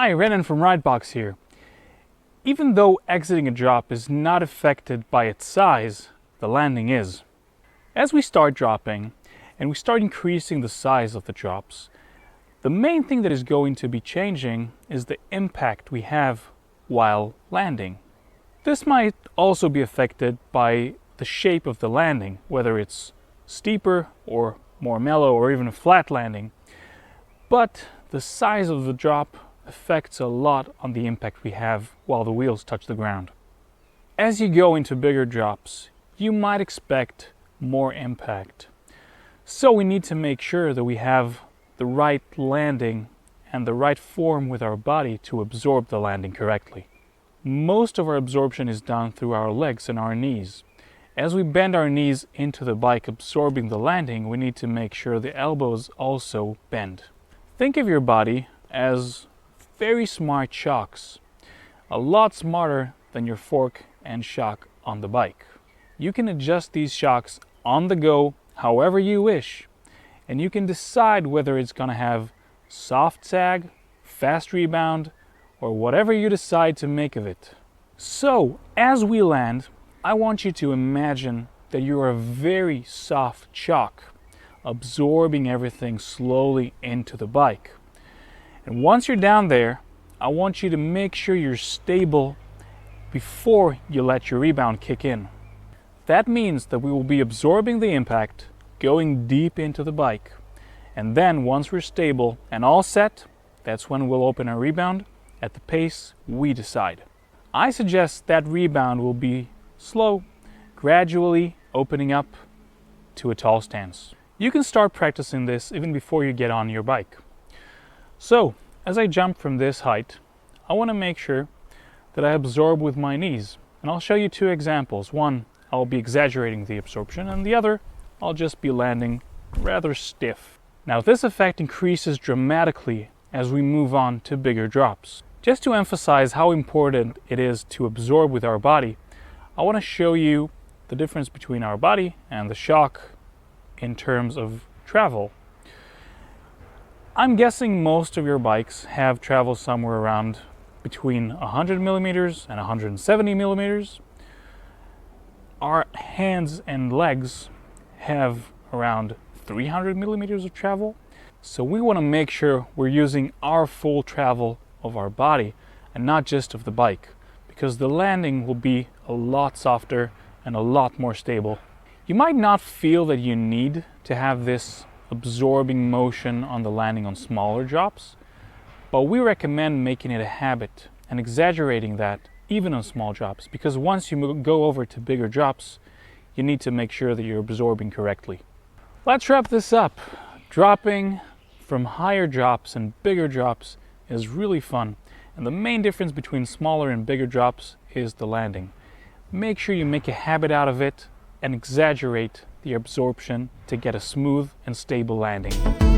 Hi, Renan from Ridebox here. Even though exiting a drop is not affected by its size, the landing is. As we start dropping and we start increasing the size of the drops, the main thing that is going to be changing is the impact we have while landing. This might also be affected by the shape of the landing, whether it's steeper or more mellow or even a flat landing. But the size of the drop affects a lot on the impact we have while the wheels touch the ground. As you go into bigger drops, you might expect more impact. So we need to make sure that we have the right landing and the right form with our body to absorb the landing correctly. Most of our absorption is done through our legs and our knees. As we bend our knees into the bike absorbing the landing, we need to make sure the elbows also bend. Think of your body as very smart shocks, a lot smarter than your fork and shock on the bike. You can adjust these shocks on the go however you wish, and you can decide whether it's going to have soft sag, fast rebound, or whatever you decide to make of it. So, as we land, I want you to imagine that you're a very soft shock, absorbing everything slowly into the bike. And once you're down there, I want you to make sure you're stable before you let your rebound kick in. That means that we will be absorbing the impact, going deep into the bike. And then once we're stable and all set, that's when we'll open our rebound at the pace we decide. I suggest that rebound will be slow, gradually opening up to a tall stance. You can start practicing this even before you get on your bike. So, as I jump from this height, I want to make sure that I absorb with my knees. And I'll show you two examples. One, I'll be exaggerating the absorption, and the other, I'll just be landing rather stiff. Now, this effect increases dramatically as we move on to bigger drops. Just to emphasize how important it is to absorb with our body, I want to show you the difference between our body and the shock in terms of travel. I'm guessing most of your bikes have travel somewhere around between 100 millimeters and 170 millimeters. Our hands and legs have around 300 millimeters of travel. So we want to make sure we're using our full travel of our body and not just of the bike, because the landing will be a lot softer and a lot more stable. You might not feel that you need to have this absorbing motion on the landing on smaller drops, but we recommend making it a habit and exaggerating that even on small drops, because once you go over to bigger drops, you need to make sure that you're absorbing correctly. Let's wrap this up. Dropping from higher drops and bigger drops is really fun, and the main difference between smaller and bigger drops is the landing. Make sure you make a habit out of it and exaggerate the absorption to get a smooth and stable landing.